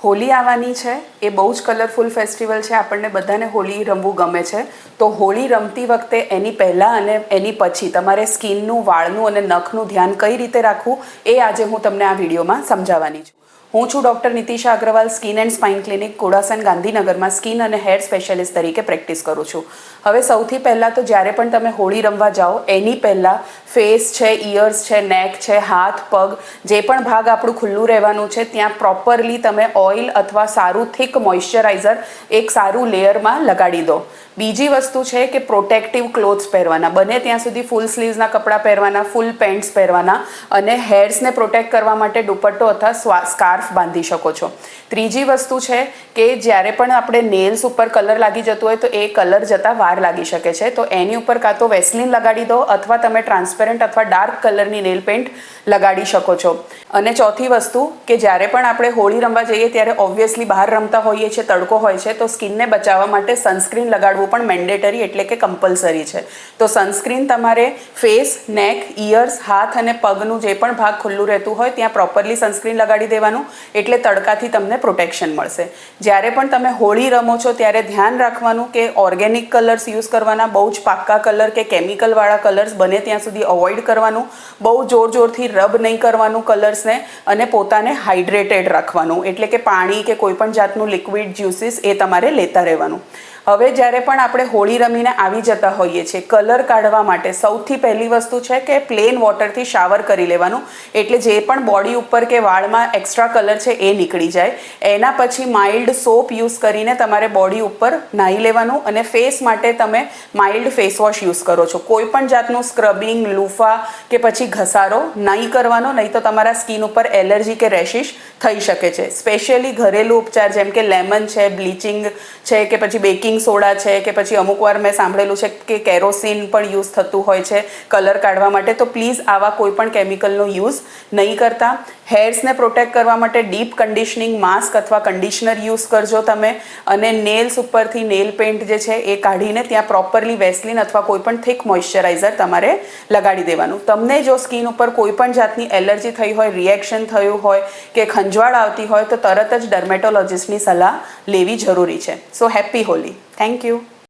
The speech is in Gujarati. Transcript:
હોલી આવવાની છે એ બહુ જ કલરફુલ ફેસ્ટિવલ છે. આપણને બધાને હોલી રમવું ગમે છે. તો હોળી રમતી વખતે એની પહેલાં અને એની પછી તમારે સ્કિનનું, વાળનું અને નખનું ધ્યાન કઈ રીતે રાખવું એ આજે હું તમને આ વિડીયોમાં સમજાવવાની છું. હું છું doctor Nitisha Agrawal, skin and spine clinic, Kodasan, ગાંધીનગરમાં સ્કિન અને હેર સ્પેશિયાલિસ્ટ તરીકે પ્રેક્ટિસ કરું છું. હવે સૌથી પહેલાં તો જ્યારે પણ તમે હોળી રમવા જાઓ એની પહેલાં ફેસ છે, ઇયર્સ છે, નેક છે, હાથ, પગ, જે પણ ભાગ આપણું ખુલ્લું રહેવાનું છે ત્યાં પ્રોપરલી તમે ઓઇલ અથવા સારું થિક મોઇશ્ચરાઇઝર એક સારું લેયરમાં લગાડી દો. બીજી વસ્તુ છે કે પ્રોટેક્ટિવ ક્લોથ્સ પહેરવાના, બને ત્યાં સુધી ફૂલ સ્લીવ્સના કપડાં પહેરવાના, ફૂલ પેન્ટ્સ પહેરવાના અને હેર્સને પ્રોટેક્ટ કરવા માટે દુપટ્ટો અથવા સ્કાર્ફ બાંધી શકો છો. ત્રીજી વસ્તુ છે કે જ્યારે પણ આપણે નેલ્સ ઉપર કલર લાગી જતો હોય તો એ કલર જતાં વાર લાગી શકે છે, તો એની ઉપર કાં તો વેસ્લિન લગાડી દો અથવા તમે ટ્રાન્સપેરન્ટ અથવા ડાર્ક કલરની નેલ પેન્ટ લગાડી શકો છો. અને ચોથી વસ્તુ કે જ્યારે પણ આપણે હોળી રમવા જઈએ ત્યારે ઓબ્વિયસલી બહાર રમતા હોઈએ છીએ, તડકો હોય છે, તો સ્કિનને બચાવવા માટે સનસ્ક્રીન લગાડવું પણ મેન્ડેટરી એટલે કે કમ્પલસરી છે. તો સનસ્ક્રીન તમારે ફેસ, નેક, ઇયર્સ, હાથ અને પગનું જે પણ ભાગ ખુલ્લું રહેતું હોય ત્યાં પ્રોપરલી સનસ્ક્રીન લગાડી દેવાનું, એટલે તડકાથી તમને પ્રોટેક્શન મળશે. જ્યારે પણ તમે હોળી રમો છો ત્યારે ધ્યાન રાખવાનું કે ઓર્ગેનિક કલર્સ યુઝ કરવાના, બહુ જ પાક્કા કલર કે કેમિકલવાળા કલર્સ બને ત્યાં સુધી અવોઇડ કરવાનું, બહુ જોરથી રબ નહીં કરવાનું કલર્સને અને પોતાને હાઇડ્રેટેડ રાખવાનું, એટલે કે પાણી કે કોઈ પણ જાતનું લિક્વિડ જ્યુસીસ એ તમારે લેતા રહેવાનું. હવે જ્યારે પણ આપણે હોળી રમીને આવી જતા હોઈએ છીએ, કલર કાઢવા માટે સૌથી પહેલી વસ્તુ છે કે પ્લેન વોટરથી શાવર કરી લેવાનું, એટલે જે પણ બોડી ઉપર કે વાળમાં એક્સ્ટ્રા કલર છે એ નીકળી જાય. એના પછી માઇલ્ડ સોપ યુઝ કરીને તમારે બોડી ઉપર નાહી લેવાનું અને ફેસ માટે તમે માઇલ્ડ ફેસ વોશ યુઝ કરો છો. કોઈ પણ જાતનું સ્ક્રબિંગ, લૂફા કે પછી ઘસારો નહીં કરવાનો, નહીં તો તમારા સ્કિન ઉપર એલર્જી કે રેશિશ થઈ શકે છે. સ્પેશિયલી ઘરેલું ઉપચાર જેમ કે લેમન છે, બ્લીચિંગ છે કે પછી બેકિંગ સોડા છે કે પછી અમુક વાર મેં સાંભળેલું છે કે કેરોસીન પણ યુઝ થતું હોય છે કલર કાઢવા માટે, તો પ્લીઝ આવા કોઈ પણ કેમિકલનો યુઝ નહીં કરતા. હેર્સને પ્રોટેક્ટ કરવા માટે ડીપ કન્ડિશનિંગ માસ્ક અથવા કન્ડિશનર યુઝ કરજો તમે. અને નેલ્સ ઉપરથી નેલ પેન્ટ જે છે એ કાઢીને ત્યાં પ્રોપરલી વેસ્લિન અથવા કોઈ પણ થિક મોઇશ્ચરાઇઝર તમારે લગાડી દેવાનું. તમને જો સ્કિન ઉપર કોઈ પણ જાતની એલર્જી થઈ હોય, રિએક્શન થયું હોય કે ખંજવાળ આવતી હોય તો તરત જ ડર્મેટોલોજિસ્ટની સલાહ લેવી જરૂરી છે. So happy Holi. Thank you.